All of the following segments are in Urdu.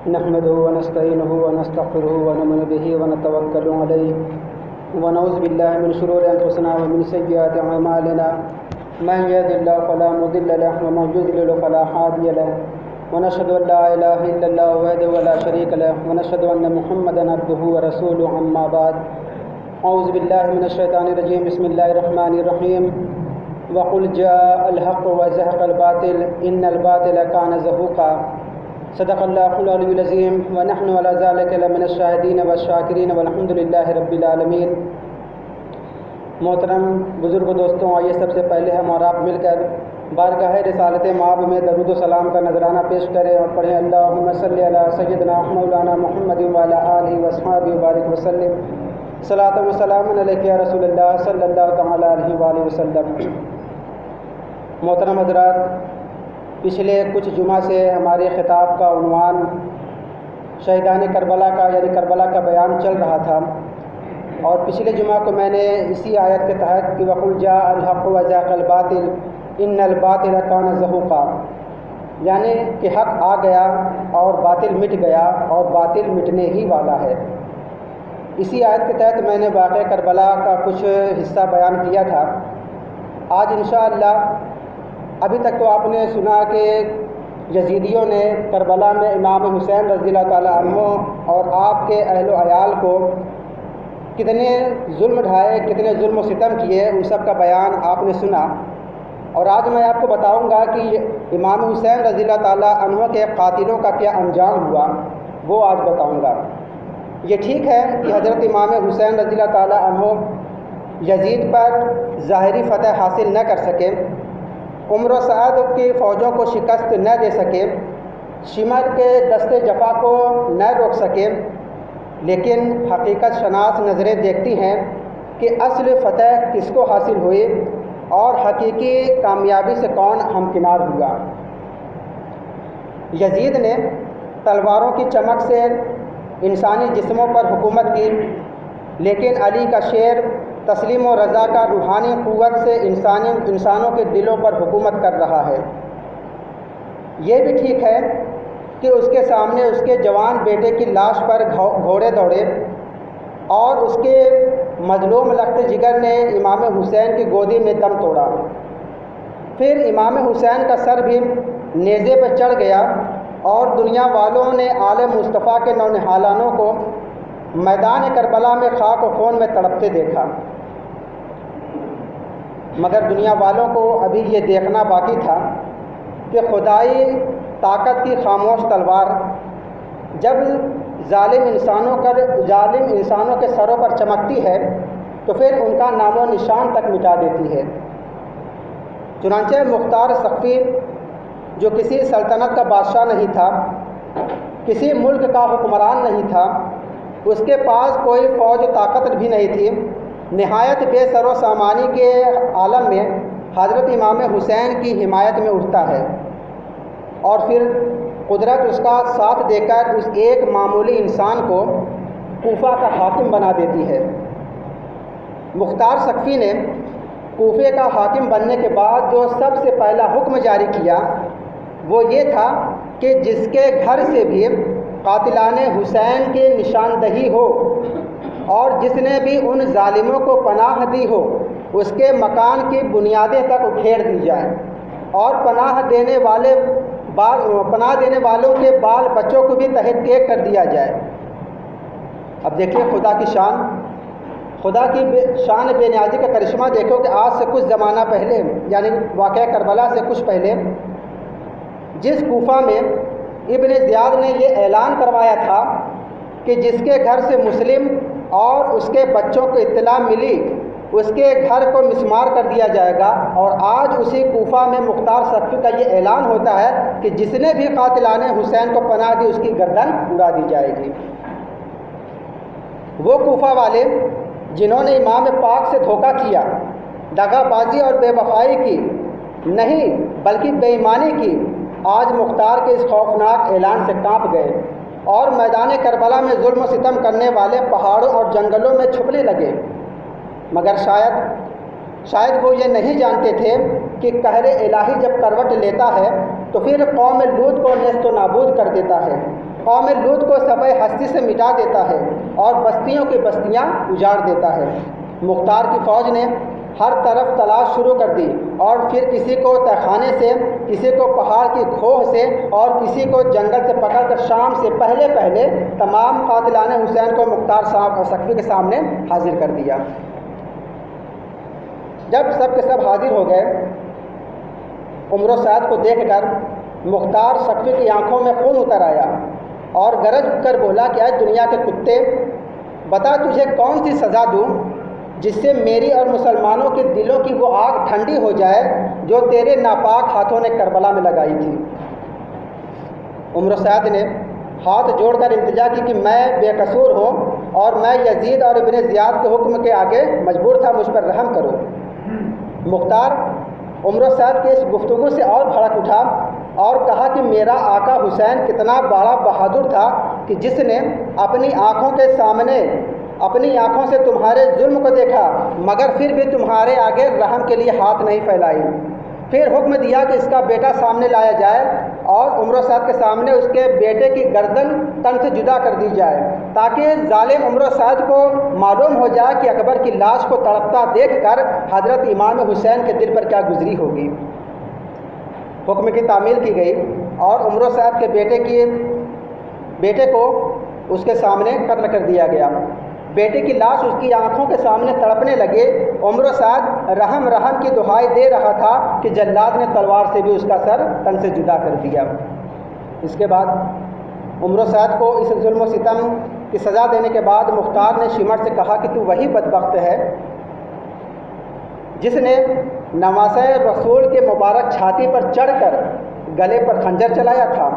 نحمده ونستعينه ونستغفره ونؤمن به ونتوكل عليه ونعوذ بالله من شرور أنفسنا ومن سيئات أعمالنا من يهد الله فلا مضل له ومن يضلل فلا هادي له ونشهد أن لا إله إلا الله وحده لا شريك له ونشهد أن محمدا عبده ورسوله أما بعد أعوذ بالله من الشيطان الرجيم بسم الله الرحمن الرحيم وقل جاء الحق وزهق الباطل إن الباطل كان زهوقا صدق الله العلي العظيم ونحن على ذلك لمن الشاهدين والشاکرین والحمد للہ رب العالمین۔ محترم بزرگ دوستوں، آئیے سب سے پہلے ہم اور آپ مل کر بارگاہ رسالت مآب میں درود و سلام کا نذرانہ پیش کریں اور پڑھیں اللہم صلی علی سیدنا مولانا محمد وعلی آلہ واصحابہ وبارک وسلم صلاۃ و سلام علیک یا رسول اللہ صلی اللہ تعالی علیہ وآلہ وسلم۔ محترم حضرات، پچھلے کچھ جمعہ سے ہمارے خطاب کا عنوان شہیدان کربلا کا یعنی کربلا کا بیان چل رہا تھا، اور پچھلے جمعہ کو میں نے اسی آیت کے تحت کہ وَقُلْ جَاءَ الْحَقُّ وَزَهَقَ الْبَاطِلُ إِنَّ الْبَاطِلَ كَانَ زَهُوقًا، یعنی کہ حق آ گیا اور باطل مٹ گیا اور باطل مٹنے ہی والا ہے۔ اسی آیت کے تحت میں نے واقعہ کربلا کا کچھ حصہ بیان کیا تھا۔ آج انشاءاللہ، ابھی تک تو آپ نے سنا کہ یزیدیوں نے کربلا میں امام حسین رضی اللہ تعالیٰ عنہ اور آپ کے اہل و عیال کو کتنے ظلم ڈھائے، کتنے ظلم و ستم کیے، ان سب کا بیان آپ نے سنا۔ اور آج میں آپ کو بتاؤں گا کہ امام حسین رضی اللہ تعالیٰ عنہ کے قاتلوں کا کیا انجام ہوا، وہ آج بتاؤں گا۔ یہ ٹھیک ہے کہ حضرت امام حسین رضی اللہ تعالیٰ عنہ یزید پر ظاہری فتح حاصل نہ کر سکے، عمر و سعد کی فوجوں کو شکست نہ دے سکے، شمر کے دست جفا کو نہ روک سکے، لیکن حقیقت شناس نظریں دیکھتی ہیں کہ اصل فتح کس کو حاصل ہوئی اور حقیقی کامیابی سے کون ہمکنار ہوا۔ یزید نے تلواروں کی چمک سے انسانی جسموں پر حکومت کی، لیکن علی کا شیر تسلیم و رضا کا روحانی قوت سے انسانوں کے دلوں پر حکومت کر رہا ہے۔ یہ بھی ٹھیک ہے کہ اس کے سامنے اس کے جوان بیٹے کی لاش پر گھوڑے دوڑے اور اس کے مظلوم لخت جگر نے امام حسین کی گودی میں دم توڑا۔ پھر امام حسین کا سر بھی نیزے پہ چڑھ گیا اور دنیا والوں نے آل مصطفیٰ کے نونہالانوں کو میدان کربلا میں خاک و خون میں تڑپتے دیکھا، مگر دنیا والوں کو ابھی یہ دیکھنا باقی تھا کہ خدائی طاقت کی خاموش تلوار جب ظالم انسانوں کے سروں پر چمکتی ہے تو پھر ان کا نام و نشان تک مٹا دیتی ہے۔ چنانچہ مختار سقفی، جو کسی سلطنت کا بادشاہ نہیں تھا، کسی ملک کا حکمران نہیں تھا، اس کے پاس کوئی فوج طاقت بھی نہیں تھی، نہایت بے سر و سامانی کے عالم میں حضرت امام حسین کی حمایت میں اٹھتا ہے، اور پھر قدرت اس کا ساتھ دے کر اس ایک معمولی انسان کو کوفہ کا حاکم بنا دیتی ہے۔ مختار سقفی نے کوفے کا حاکم بننے کے بعد جو سب سے پہلا حکم جاری کیا وہ یہ تھا کہ جس کے گھر سے بھی قاتلان حسین کی نشاندہی ہو اور جس نے بھی ان ظالموں کو پناہ دی ہو، اس کے مکان کی بنیادیں تک اکھیڑ دی جائیں اور پناہ دینے والوں کے بال بچوں کو بھی تحت کیک کر دیا جائے۔ اب دیکھیے خدا کی شان بے نیازی کا کرشمہ دیکھو کہ آج سے کچھ زمانہ پہلے، یعنی واقعہ کربلا سے کچھ پہلے، جس کوفہ میں ابن زیاد نے یہ اعلان کروایا تھا کہ جس کے گھر سے مسلم اور اس کے بچوں کو اطلاع ملی اس کے گھر کو مسمار کر دیا جائے گا، اور آج اسی کوفہ میں مختار سقفی کا یہ اعلان ہوتا ہے کہ جس نے بھی قاتلان حسین کو پناہ دی اس کی گردن اڑا دی جائے گی۔ وہ کوفہ والے جنہوں نے امام پاک سے دھوکہ کیا، دغا بازی اور بے وفائی کی، نہیں بلکہ بے ایمانی کی، آج مختار کے اس خوفناک اعلان سے کانپ گئے اور میدان کربلا میں ظلم و ستم کرنے والے پہاڑوں اور جنگلوں میں چھپنے لگے۔ مگر شاید وہ یہ نہیں جانتے تھے کہ قہر الہی جب کروٹ لیتا ہے تو پھر قوم لوط کو نیست و نابود کر دیتا ہے، قوم لوط کو صفحہ ہستی سے مٹا دیتا ہے اور بستیوں کی بستیاں اجاڑ دیتا ہے۔ مختار کی فوج نے ہر طرف تلاش شروع کر دی اور پھر کسی کو تہخانے سے، کسی کو پہاڑ کی کھوہ سے اور کسی کو جنگل سے پکڑ کر شام سے پہلے پہلے تمام قاتلان حسین کو مختار سقفی کے سامنے حاضر کر دیا۔ جب سب کے سب حاضر ہو گئے، عمر و سعد کو دیکھ کر مختار سقفی کی آنکھوں میں خون اتر آیا اور گرج کر بولا کہ اے دنیا کے کتے، بتا تجھے کون سی سزا دوں جس سے میری اور مسلمانوں کے دلوں کی وہ آگ ٹھنڈی ہو جائے جو تیرے ناپاک ہاتھوں نے کربلا میں لگائی تھی۔ عمر سعد نے ہاتھ جوڑ کر التجا کی کہ میں بے قصور ہوں اور میں یزید اور ابن زیاد کے حکم کے آگے مجبور تھا، مجھ پر رحم کرو۔ مختار عمر سعد کی اس گفتگو سے اور بھڑک اٹھا اور کہا کہ میرا آقا حسین کتنا بڑا بہادر تھا کہ جس نے اپنی آنکھوں کے سامنے اپنی آنکھوں سے تمہارے ظلم کو دیکھا مگر پھر بھی تمہارے آگے رحم کے لیے ہاتھ نہیں پھیلائی۔ پھر حکم دیا کہ اس کا بیٹا سامنے لایا جائے اور عمر سعد کے سامنے اس کے بیٹے کی گردن تن سے جدا کر دی جائے تاکہ ظالم عمر سعد کو معلوم ہو جائے کہ اکبر کی لاش کو تڑپتا دیکھ کر حضرت امام حسین کے دل پر کیا گزری ہوگی۔ حکم کی تعمیل کی گئی اور عمر سعد کے بیٹے کو اس کے سامنے قتل کر دیا گیا۔ بیٹے کی لاش اس کی آنکھوں کے سامنے تڑپنے لگے۔ عمر سعد رحم رحم کی دہائی دے رہا تھا کہ جلاد نے تلوار سے بھی اس کا سر تن سے جدا کر دیا۔ اس کے بعد عمر سعد کو اس ظلم و ستم کی سزا دینے کے بعد مختار نے شمر سے کہا کہ تو وہی بدبخت ہے جس نے نواسہ رسول کے مبارک چھاتی پر چڑھ کر گلے پر خنجر چلایا تھا۔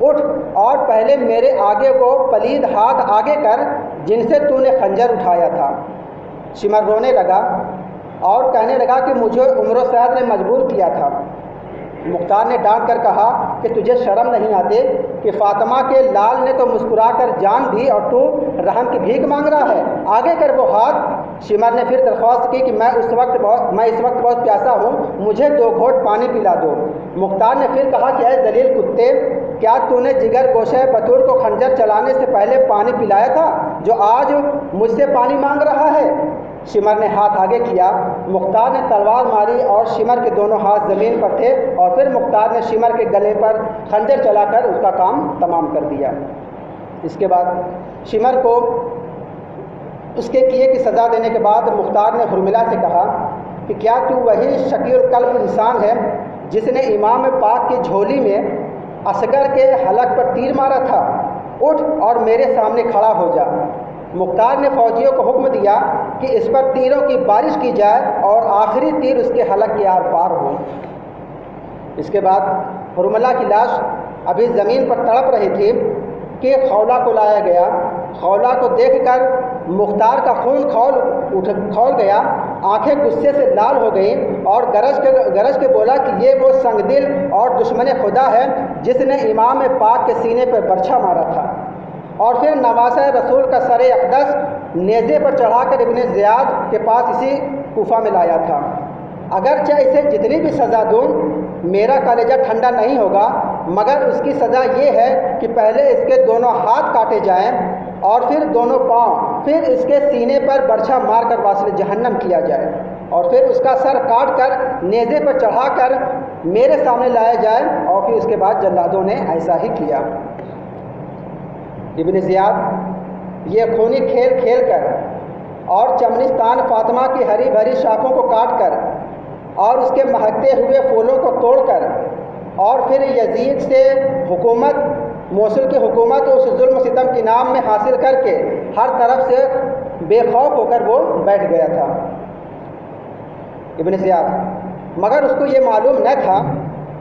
اٹھ اور پہلے میرے آگے وہ پلید ہاتھ آگے کر جن سے تو نے خنجر اٹھایا تھا۔ شمر رونے لگا اور کہنے لگا کہ مجھے عمر سعد نے مجبور کیا تھا۔ مختار نے ڈانٹ کر کہا کہ تجھے شرم نہیں آتے کہ فاطمہ کے لال نے تو مسکرا کر جان دی اور تو رحم کی بھیک مانگ رہا ہے، آگے کر وہ ہاتھ۔ شمر نے پھر درخواست کی کہ میں اس وقت بہت پیاسا ہوں، مجھے 2 گھونٹ پانی پلا دو۔ مختار نے پھر کہا کہ اے ذلیل کتے، کیا تو نے جگر گوشہ بطور کو خنجر چلانے سے پہلے پانی پلایا تھا جو آج مجھ سے پانی مانگ رہا ہے؟ شمر نے ہاتھ آگے کیا، مختار نے تلوار ماری اور شمر کے دونوں ہاتھ زمین پر تھے اور پھر مختار نے شمر کے گلے پر خنجر چلا کر اس کا کام تمام کر دیا۔ اس کے بعد شمر کو اس کے کیے کی سزا دینے کے بعد مختار نے حرملہ سے کہا کہ کیا تو وہی شکیل القلب انسان ہے جس نے امام پاک کی جھولی میں اصغر کے حلق پر تیر مارا تھا؟ اٹھ اور میرے سامنے کھڑا ہو جا۔ مختار نے فوجیوں کو حکم دیا کہ اس پر تیروں کی بارش کی جائے اور آخری تیر اس کے حلق کے آر پار ہو۔ اس کے بعد حرملہ کی لاش ابھی زمین پر تڑپ رہی تھی کہ خولہ کو لایا گیا۔ خولہ کو دیکھ کر مختار کا خون کھول گیا، آنکھیں غصے سے لال ہو گئیں اور گرج کے بولا کہ یہ وہ سنگ دل اور دشمن خدا ہے جس نے امام پاک کے سینے پر برچھا مارا تھا اور پھر نواسہ رسول کا سر اقدس نیزے پر چڑھا کر ابن زیاد کے پاس اسی کوفہ میں لایا تھا۔ اگرچہ اسے جتنی بھی سزا دوں میرا کلیجہ ٹھنڈا نہیں ہوگا، مگر اس کی سزا یہ ہے کہ پہلے اس کے دونوں ہاتھ کاٹے جائیں اور پھر دونوں پاؤں، پھر اس کے سینے پر برچھا مار کر واصل جہنم کیا جائے اور پھر اس کا سر کاٹ کر نیزے پر چڑھا کر میرے سامنے لایا جائے اور پھر اس کے بعد جلادوں نے ایسا ہی کیا۔ ابن زیاد یہ خونی کھیل کھیل کر اور چمنستان فاطمہ کی ہری بھری شاخوں کو کاٹ کر اور اس کے مہکتے ہوئے پھولوں کو توڑ کر اور پھر یزید سے حکومت، موصل کی حکومت اس ظلم و ستم کے نام میں حاصل کر کے ہر طرف سے بے خوف ہو کر وہ بیٹھ گیا تھا ابن زیاد، مگر اس کو یہ معلوم نہ تھا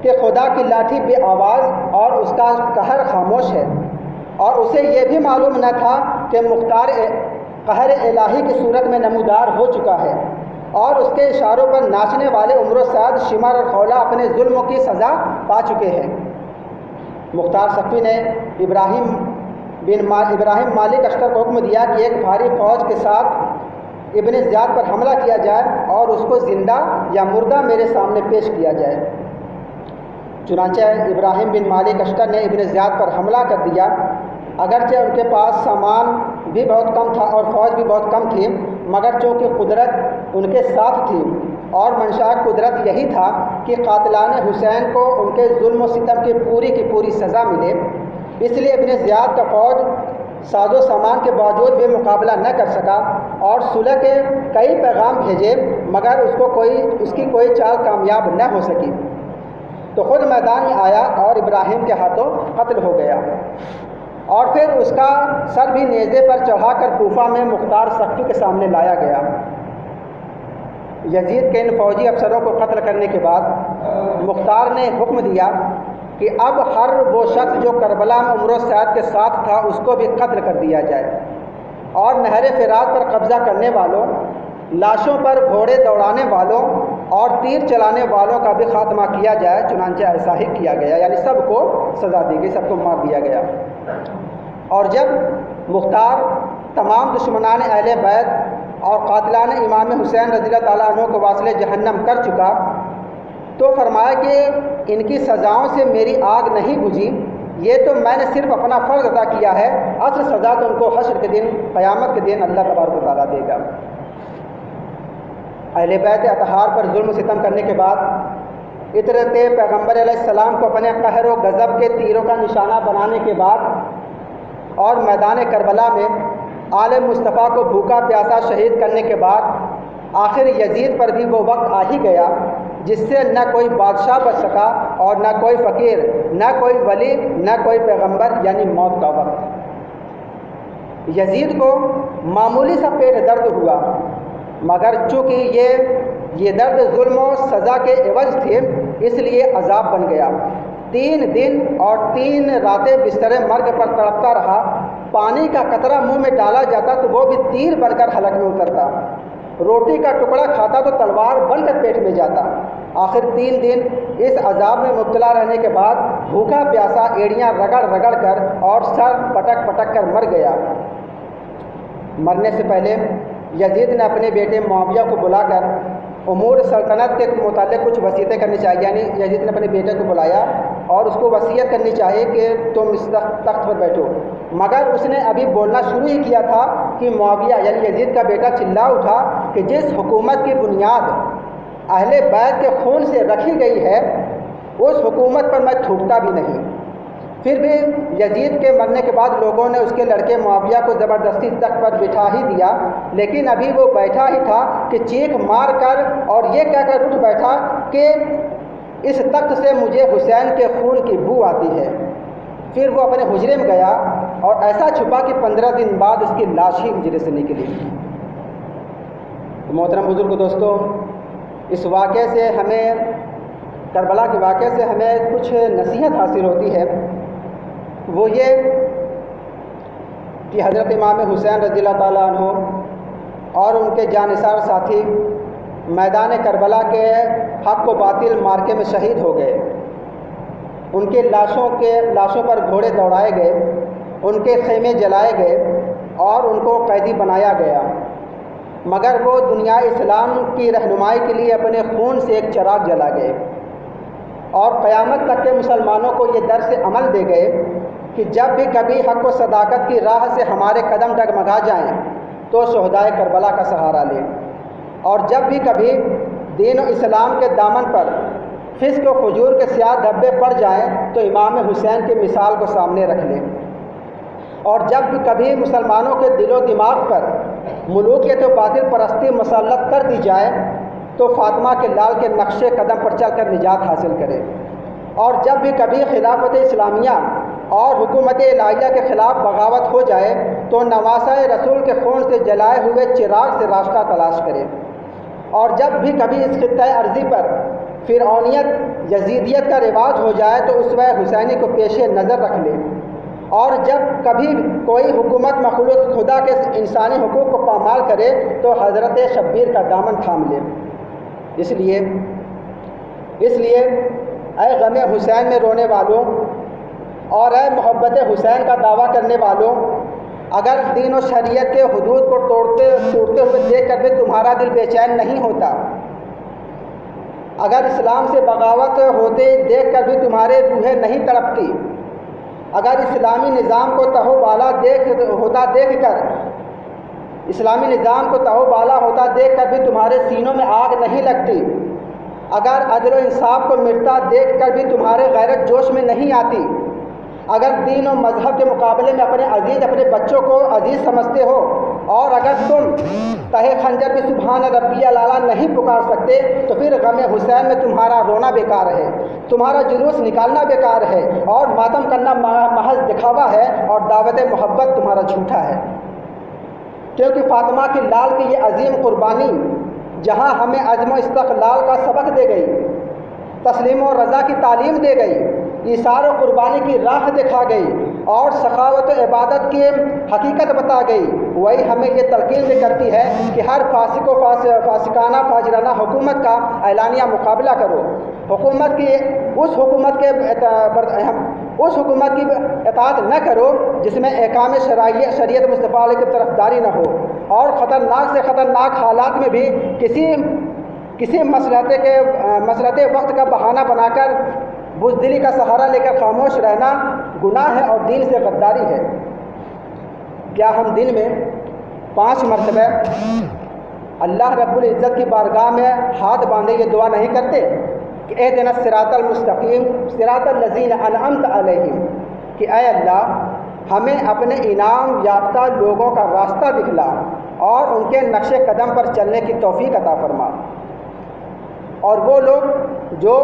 کہ خدا کی لاٹھی بے آواز اور اس کا قہر خاموش ہے، اور اسے یہ بھی معلوم نہ تھا کہ مختار قہر الہی کی صورت میں نمودار ہو چکا ہے اور اس کے اشاروں پر ناچنے والے عمر سعد، شمر اور خولہ اپنے ظلموں کی سزا پا چکے ہیں۔ مختار سقفی نے ابراہیم مالک اشتر کو حکم دیا کہ ایک بھاری فوج کے ساتھ ابن زیاد پر حملہ کیا جائے اور اس کو زندہ یا مردہ میرے سامنے پیش کیا جائے۔ چنانچہ ابراہیم بن مالک اشتر نے ابن زیاد پر حملہ کر دیا اگرچہ ان کے پاس سامان بھی بہت کم تھا اور فوج بھی بہت کم تھی، مگر چونکہ قدرت ان کے ساتھ تھی اور منشاء قدرت یہی تھا کہ قاتلان حسین کو ان کے ظلم و ستم کی پوری سزا ملے، اس لیے ابن زیاد کا فوج ساز و سامان کے باوجود بھی مقابلہ نہ کر سکا اور صلح کے کئی پیغام بھیجے، مگر اس کی کوئی چال کامیاب نہ ہو سکی، تو خود میدان میں آیا اور ابراہیم کے ہاتھوں قتل ہو گیا، اور پھر اس کا سر بھی نیزے پر چڑھا کر کوفہ میں مختار سقفی کے سامنے لایا گیا۔ یزید کے ان فوجی افسروں کو قتل کرنے کے بعد مختار نے حکم دیا کہ اب ہر وہ شخص جو کربلا میں عمر و سعد کے ساتھ تھا اس کو بھی قتل کر دیا جائے، اور نہر فرات پر قبضہ کرنے والوں، لاشوں پر گھوڑے دوڑانے والوں اور تیر چلانے والوں کا بھی خاتمہ کیا جائے۔ چنانچہ ایسا ہی کیا گیا، یعنی سب کو سزا دی گئی، سب کو مار دیا گیا۔ اور جب مختار تمام دشمنان اہل بیت اور قاتلان امام حسین رضی اللہ تعالیٰ عنہ کو واصل جہنم کر چکا تو فرمایا کہ ان کی سزاؤں سے میری آگ نہیں بجھی، یہ تو میں نے صرف اپنا فرض ادا کیا ہے، اصل سزا تو ان کو حشر کے دن، قیامت کے دن اللہ تبارک و تعالیٰ دے گا۔ اہل بیت اطہار پر ظلم و ستم کرنے کے بعد اطرت پیغمبر علیہ السلام کو اپنے قہر و غضب کے تیروں کا نشانہ بنانے کے بعد اور میدان کربلا میں آل مصطفیٰ کو بھوکا پیاسا شہید کرنے کے بعد آخر یزید پر بھی وہ وقت آ ہی گیا جس سے نہ کوئی بادشاہ بچ سکا اور نہ کوئی فقیر، نہ کوئی ولی، نہ کوئی پیغمبر، یعنی موت کا وقت۔ یزید کو معمولی سا پیٹ درد ہوا، مگر چونکہ یہ درد ظلم و سزا کے عوض تھے اس لیے عذاب بن گیا۔ 3 دن اور 3 راتیں بستر مرگ پر تڑپتا رہا، پانی کا قطرہ منہ میں ڈالا جاتا تو وہ بھی تیر بن کر حلق میں اترتا، روٹی کا ٹکڑا کھاتا تو تلوار بن کر پیٹ میں جاتا۔ آخر 3 دن اس عذاب میں مبتلا رہنے کے بعد بھوکا پیاسا ایڑیاں رگڑ رگڑ کر اور سر پٹک پٹک کر مر گیا۔ مرنے سے پہلے یزید نے اپنے بیٹے معاویہ کو بلا کر امور سلطنت کے متعلق کچھ وصیتیں کرنی چاہیے، یعنی یزید نے اپنے بیٹے کو بلایا اور اس کو وصیت کرنی چاہیے کہ تم اس تخت پر بیٹھو، مگر اس نے ابھی بولنا شروع ہی کیا تھا کہ معاویہ یعنی یزید کا بیٹا چلا اٹھا کہ جس حکومت کی بنیاد اہل بیت کے خون سے رکھی گئی ہے اس حکومت پر میں تھوکتا بھی نہیں۔ پھر بھی یزید کے مرنے کے بعد لوگوں نے اس کے لڑکے معاویہ کو زبردستی تخت پر بٹھا ہی دیا، لیکن ابھی وہ بیٹھا ہی تھا کہ چیخ مار کر اور یہ کہہ کر اٹھ بیٹھا کہ اس تخت سے مجھے حسین کے خون کی بو آتی ہے۔ پھر وہ اپنے حجرے میں گیا اور ایسا چھپا کہ 15 دن بعد اس کی لاش ہی حجرے سے نکلی۔ محترم بزرگ دوستو، اس واقعے سے ہمیں، کربلا کے واقعے سے ہمیں کچھ نصیحت حاصل ہوتی ہے، وہ یہ کہ حضرت امام حسین رضی اللہ تعالیٰ عنہ اور ان کے جانثار ساتھی میدان کربلا کے حق و باطل مارکے میں شہید ہو گئے، ان کے لاشوں پر گھوڑے دوڑائے گئے، ان کے خیمے جلائے گئے اور ان کو قیدی بنایا گیا، مگر وہ دنیا اسلام کی رہنمائی کے لیے اپنے خون سے ایک چراغ جلا گئے اور قیامت تک کے مسلمانوں کو یہ درس عمل دے گئے کہ جب بھی کبھی حق و صداقت کی راہ سے ہمارے قدم ڈگمگا جائیں تو شہدائے کربلا کا سہارا لیں، اور جب بھی کبھی دین و اسلام کے دامن پر فسق و فجور کے سیاہ دھبے پڑ جائیں تو امام حسین کی مثال کو سامنے رکھ لیں، اور جب بھی کبھی مسلمانوں کے دل و دماغ پر ملوکیت و باطل پرستی مسلط کر دی جائے تو فاطمہ کے لال کے نقش قدم پر چل کر نجات حاصل کرے، اور جب بھی کبھی خلافت اسلامیہ اور حکومت الہیہ کے خلاف بغاوت ہو جائے تو نواسہ رسول کے خون سے جلائے ہوئے چراغ سے راستہ تلاش کرے، اور جب بھی کبھی اس خطہ ارضی پر فرعونیت یزیدیت کا رواج ہو جائے تو اسوہ حسینی کو پیش نظر رکھ لے، اور جب کبھی کوئی حکومت مخلوق خدا کے انسانی حقوق کو پامال کرے تو حضرت شبیر کا دامن تھام لے۔ اس لیے اے غم حسین میں رونے والوں اور اے محبت حسین کا دعویٰ کرنے والوں، اگر دین و شریعت کے حدود کو ٹوٹتے ہوئے دیکھ کر بھی تمہارا دل بے چین نہیں ہوتا، اگر اسلام سے بغاوت ہوتے دیکھ کر بھی تمہارے روحیں نہیں تڑپتی، اگر اسلامی نظام کو تہو بالا دیکھ کر اسلامی نظام کو تہو بالا ہوتا دیکھ کر بھی تمہارے سینوں میں آگ نہیں لگتی، اگر عدل و انصاف کو مٹتا دیکھ کر بھی تمہارے غیرت جوش میں نہیں آتی، اگر دین و مذہب کے مقابلے میں اپنے بچوں کو عزیز سمجھتے ہو، اور اگر تم تہے خنجر بھی سبحان ربی الاعلیٰ نہیں پکار سکتے، تو پھر غم حسین میں تمہارا رونا بیکار ہے، تمہارا جلوس نکالنا بیکار ہے، اور ماتم کرنا محض دکھاوا ہے، اور دعوت محبت تمہارا جھوٹا ہے۔ کیونکہ فاطمہ کی لال کی یہ عظیم قربانی جہاں ہمیں عزم و استقلال کا سبق دے گئی، تسلیم و رضا کی تعلیم دے گئی، ایثار و قربانی کی راہ دکھا گئی، اور سخاوت و عبادت کی حقیقت بتا گئی، وہی ہمیں یہ تلقین بھی کرتی ہے کہ ہر فاسق و فاسقانہ فاجرانہ حکومت کا اعلانیہ مقابلہ کرو، اس حکومت کی اطاعت نہ کرو جس میں احکام شریعت مصطفیٰ علیہ کی طرفداری نہ ہو، اور خطرناک سے خطرناک حالات میں بھی کسی مسلحت وقت کا بہانہ بنا کر بزدلی کا سہارا لے کر خاموش رہنا گناہ ہے اور دین سے غداری ہے۔ کیا ہم دن میں 5 مرتبہ اللہ رب العزت کی بارگاہ میں ہاتھ باندھے یہ دعا نہیں کرتے کہ اہدنا الصراط المستقیم صراط الذین انعمت علیہم، کہ اے اللہ ہمیں اپنے انعام یافتہ لوگوں کا راستہ دکھلا اور ان کے نقش قدم پر چلنے کی توفیق عطا فرما۔ اور وہ لوگ جو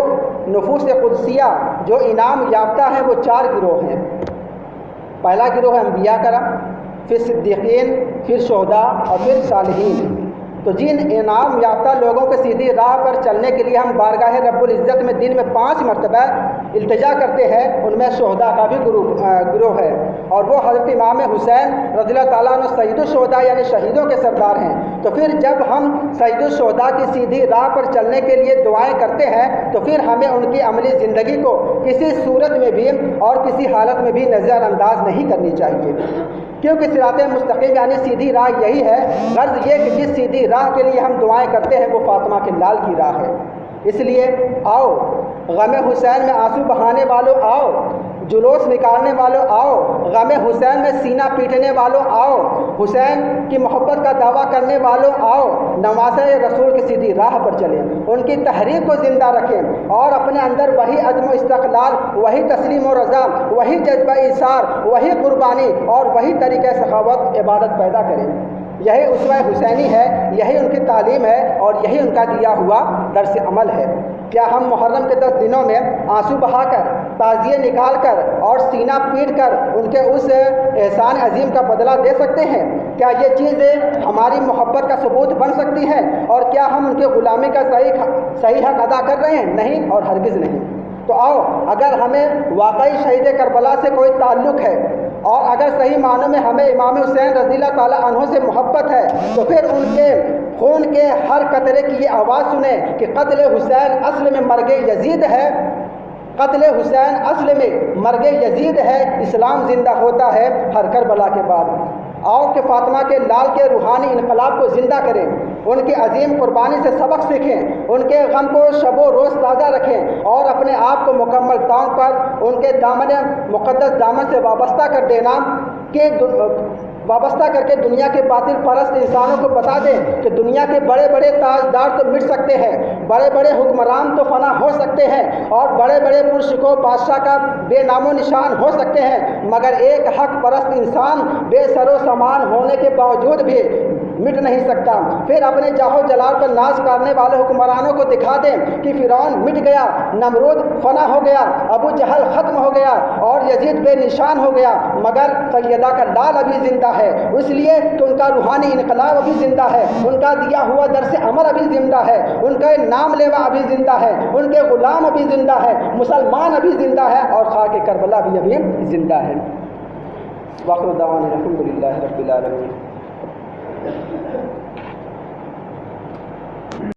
نفوس قدسیہ جو انعام یافتہ ہیں وہ 4 گروہ ہیں۔ پہلا گروہ ہے انبیاء کرام، پھر صدیقین، پھر شہداء اور پھر صالحین۔ تو جن انعام یافتہ لوگوں کے سیدھی راہ پر چلنے کے لیے ہم بارگاہ رب العزت میں دن میں 5 مرتبہ التجا کرتے ہیں، ان میں شہداء کا بھی گروہ ہے، اور وہ حضرت امام حسین رضی اللہ تعالیٰ عنہ سید الشہداء یعنی شہیدوں کے سردار ہیں۔ تو پھر جب ہم سید الشہداء کی سیدھی راہ پر چلنے کے لیے دعائیں کرتے ہیں تو پھر ہمیں ان کی عملی زندگی کو کسی صورت میں بھی اور کسی حالت میں بھی نظر انداز نہیں کرنی چاہیے، کیونکہ صراط مستقیم یعنی سیدھی راہ یہی ہے۔ غرض یہ کہ جس سیدھی راہ کے لیے ہم دعائیں کرتے ہیں وہ فاطمہ کے لال کی راہ ہے۔ اس لیے آؤ، غم حسین میں آنسو بہانے والوں آؤ، جلوس نکالنے والوں آؤ، غم حسین میں سینہ پیٹنے والوں آؤ، حسین کی محبت کا دعویٰ کرنے والوں آؤ، نواسہ رسول کی سیدھی راہ پر چلیں، ان کی تحریک کو زندہ رکھیں، اور اپنے اندر وہی عزم و استقلال، وہی تسلیم و رضا، وہی جذبہ ایثار، وہی قربانی اور وہی طریقہ سخاوت عبادت پیدا کریں۔ یہی اسوہ حسینی ہے، یہی ان کی تعلیم ہے، اور یہی ان کا دیا ہوا درس عمل ہے۔ کیا ہم محرم کے 10 دنوں میں آنسو بہا کر، تعزیے نکال کر اور سینہ پیٹ کر ان کے اس احسان عظیم کا بدلہ دے سکتے ہیں؟ کیا یہ چیزیں ہماری محبت کا ثبوت بن سکتی ہیں؟ اور کیا ہم ان کے غلامی کا صحیح حق ادا کر رہے ہیں؟ نہیں، اور ہرگز نہیں۔ تو آؤ، اگر ہمیں واقعی شہید کربلا سے کوئی تعلق ہے، اور اگر صحیح معنوں میں ہمیں امام حسین رضی اللہ تعالیٰ عنہ سے محبت ہے، تو پھر ان کے خون کے ہر قطرے کی یہ آواز سنیں کہ قتل حسین اصل میں مرگ یزید ہے، قتل حسین اصل میں مرگ یزید ہے، اسلام زندہ ہوتا ہے ہر کربلا کے بعد۔ آؤ کہ فاطمہ کے لال کے روحانی انقلاب کو زندہ کریں، ان کی عظیم قربانی سے سبق سیکھیں، ان کے غم کو شب و روز تازہ رکھیں، اور اپنے آپ کو مکمل طور پر ان کے مقدس دامن سے وابستہ کر کے دنیا کے باطل پرست انسانوں کو بتا دیں کہ دنیا کے بڑے بڑے تاجدار تو مٹ سکتے ہیں، بڑے بڑے حکمران تو فنا ہو سکتے ہیں، اور بڑے بڑے پرشکو بادشاہ کا بے نام و نشان ہو سکتے ہیں، مگر ایک حق پرست انسان بے سر و سامان ہونے کے باوجود بھی مٹ نہیں سکتا۔ پھر اپنے جاہو جلال پر ناز کرنے والے حکمرانوں کو دکھا دیں کہ فرعون مٹ گیا، نمرود فنا ہو گیا، ابو جہل ختم ہو گیا، اور یزید بے نشان ہو گیا، مگر سیدہ کا لال ابھی زندہ ہے، اس لیے کہ ان کا روحانی انقلاب ابھی زندہ ہے، ان کا دیا ہوا درس عمل ابھی زندہ ہے، ان کا نام لیوا ابھی زندہ ہے، ان کے غلام ابھی زندہ ہے، مسلمان ابھی زندہ ہے، اور خاک کربلا بھی ابھی زندہ ہے۔ وآخر دعوانا الحمد للہ رب العالمین۔